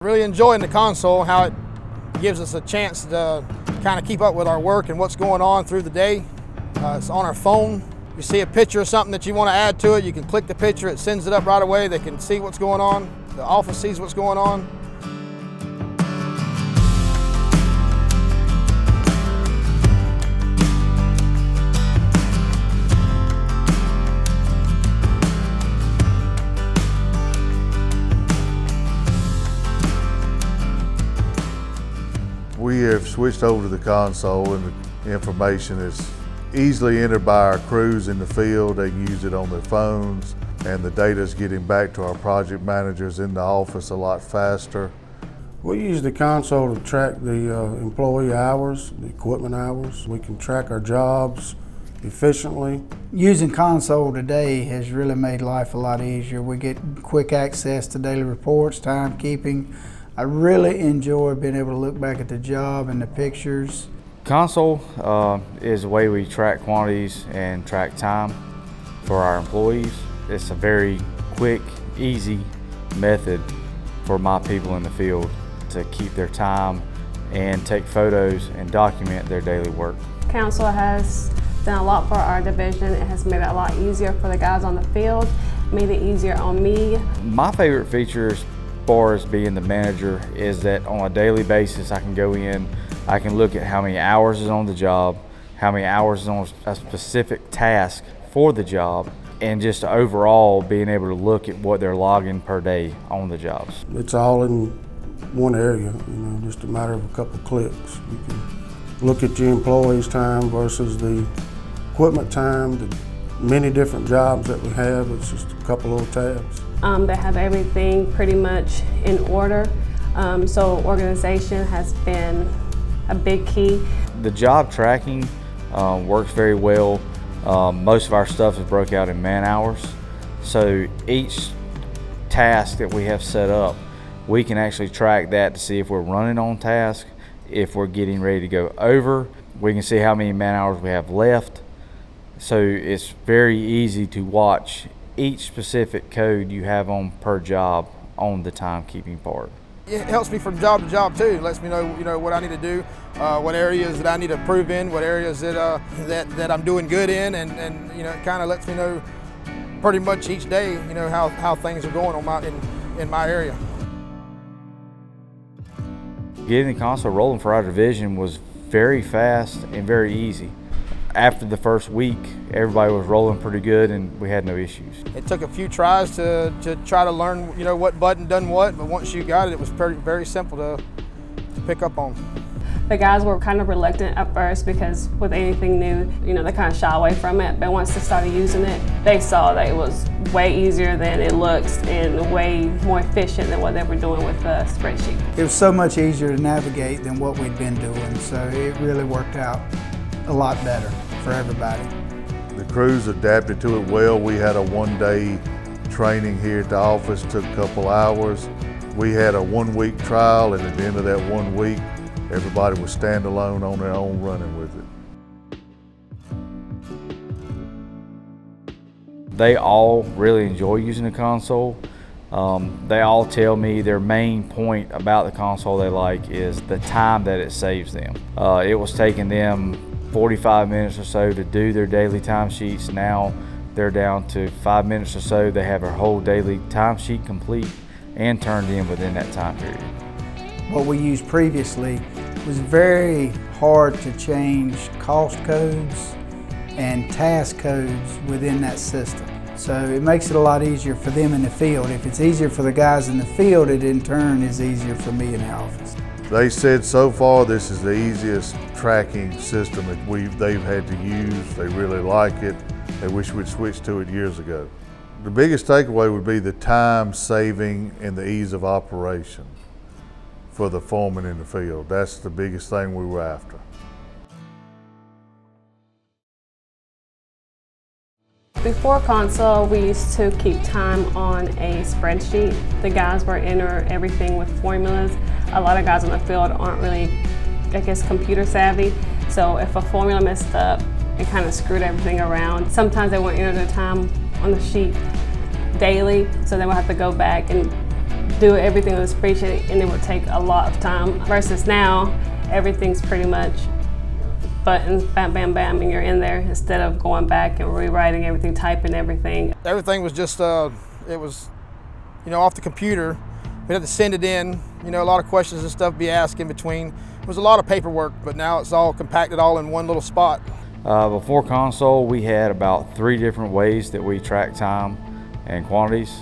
Really enjoying the console, how it gives us a chance to kind of keep up with our work and what's going on through the day. It's on our phone. You see a picture of something that you want to add to it, you can click the picture, it sends it up right away. They can see what's going on. The office sees what's going on. We have switched over to the console, and the information is easily entered by our crews in the field. They can use it on their phones, and the data is getting back to our project managers in the office a lot faster. We use the console to track the employee hours, the equipment hours. We can track our jobs efficiently. Using console today has really made life a lot easier. We get quick access to daily reports, timekeeping. I really enjoy being able to look back at the job and the pictures. Console is the way we track quantities and track time for our employees. It's a very quick, easy method for my people in the field to keep their time and take photos and document their daily work. Console has done a lot for our division. It has made it a lot easier for the guys on the field, made it easier on me. My favorite features as far as being the manager is that on a daily basis I can go in, I can look at how many hours is on the job, how many hours is on a specific task for the job, and just overall being able to look at what they're logging per day on the jobs. It's all in one area, just a matter of a couple clicks. You can look at your employees' time versus the equipment time, the many different jobs that we have. It's just a couple little tabs. They have everything pretty much in order, so organization has been a big key. The job tracking works very well. Most of our stuff is broke out in man hours, so each task that we have set up, we can actually track that to see if we're running on task, if we're getting ready to go over. We can see how many man hours we have left, so it's very easy to watch each specific code you have on per job on the timekeeping part. It helps me from job to job too. It lets me know, what I need to do, what areas that I need to improve in, what areas that I'm doing good in, and it kind of lets me know pretty much each day, how things are going on in my area. Getting the console rolling for our division was very fast and very easy. After the first week, everybody was rolling pretty good and we had no issues. It took a few tries to try to learn, what button done what, but once you got it, it was very simple to pick up on. The guys were kind of reluctant at first because with anything new, they kind of shy away from it, but once they started using it, they saw that it was way easier than it looks and way more efficient than what they were doing with the spreadsheet. It was so much easier to navigate than what we'd been doing, so it really worked out a lot better for everybody. The crews adapted to it well. We had a one-day training here at the office, took a couple hours. We had a one-week trial, and at the end of that 1 week, everybody was standalone on their own running with it. They all really enjoy using the console. They all tell me their main point about the console they like is the time that it saves them. It was taking them 45 minutes or so to do their daily timesheets. Now they're down to 5 minutes or so. They have their whole daily timesheet complete and turned in within that time period. What we used previously was very hard to change cost codes and task codes within that system. So it makes it a lot easier for them in the field. If it's easier for the guys in the field, it in turn is easier for me in the office. They said so far this is the easiest tracking system that they've had to use. They really like it. They wish we'd switched to it years ago. The biggest takeaway would be the time saving and the ease of operation for the foreman in the field. That's the biggest thing we were after. Before console, we used to keep time on a spreadsheet. The guys were enter everything with formulas. A lot of guys in the field aren't really, computer savvy. So if a formula messed up, it kind of screwed everything around. Sometimes they won't enter their time on the sheet daily, so they will have to go back and do everything on the spreadsheet, and it would take a lot of time. Versus now, everything's pretty much buttons, bam, bam, bam, and you're in there instead of going back and rewriting everything, typing everything. Everything was just, it was, off the computer. We'd have to send it in, a lot of questions and stuff be asked in between. It was a lot of paperwork, but now it's all compacted all in one little spot. Before console, we had about 3 different ways that we track time and quantities.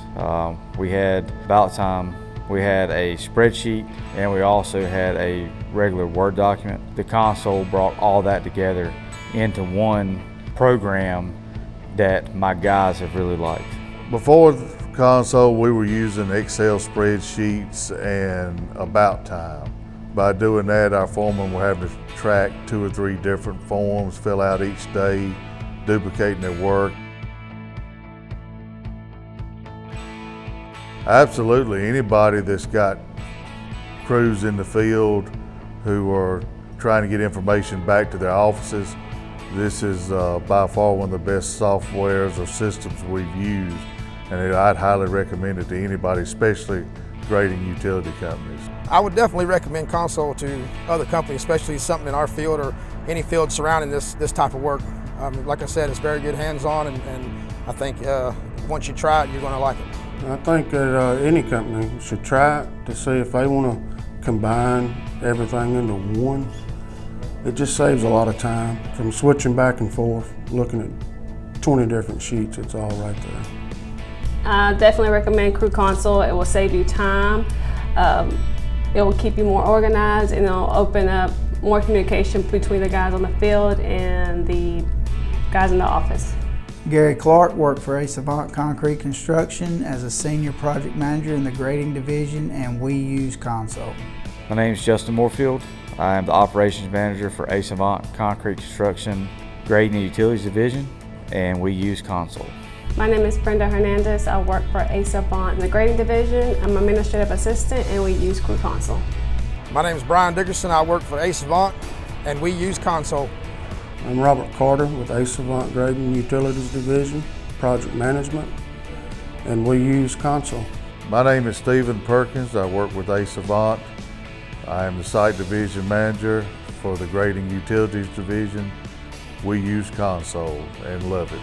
We had about time, we had a spreadsheet, and we also had a regular Word document. The console brought all that together into one program that my guys have really liked. Before the console, we were using Excel spreadsheets and about time. By doing that, our foremen were having to track 2 or 3 different forms, fill out each day, duplicating their work. Absolutely, anybody that's got crews in the field who are trying to get information back to their offices, this is by far one of the best softwares or systems we've used, and I'd highly recommend it to anybody, especially grading utility companies. I would definitely recommend Console to other companies, especially something in our field or any field surrounding this type of work. Like I said, it's very good hands-on, and I think once you try it, you're going to like it. I think that any company should try it to see if they want to combine everything into one. It just saves a lot of time from switching back and forth, looking at 20 different sheets. It's all right there. I definitely recommend Crew Console. It will save you time. It will keep you more organized, and it'll open up more communication between the guys on the field and the guys in the office. Gary Clark worked for Ace Avant Concrete Construction as a senior project manager in the grading division, and we use Console. My name is Justin Moorfield. I am the operations manager for Ace Avant Concrete Construction Grading and Utilities Division, and we use Console. My name is Brenda Hernandez. I work for Ace Avant in the grading division. I'm an administrative assistant, and we use Crew Console. My name is Brian Dickerson. I work for Ace Avant, and we use Console. I'm Robert Carter with Ace Avant Grading and Utilities Division, Project Management, and we use Console. My name is Stephen Perkins. I work with Ace Avant. I am the Site Division Manager for the Grading Utilities Division. We use Console and love it.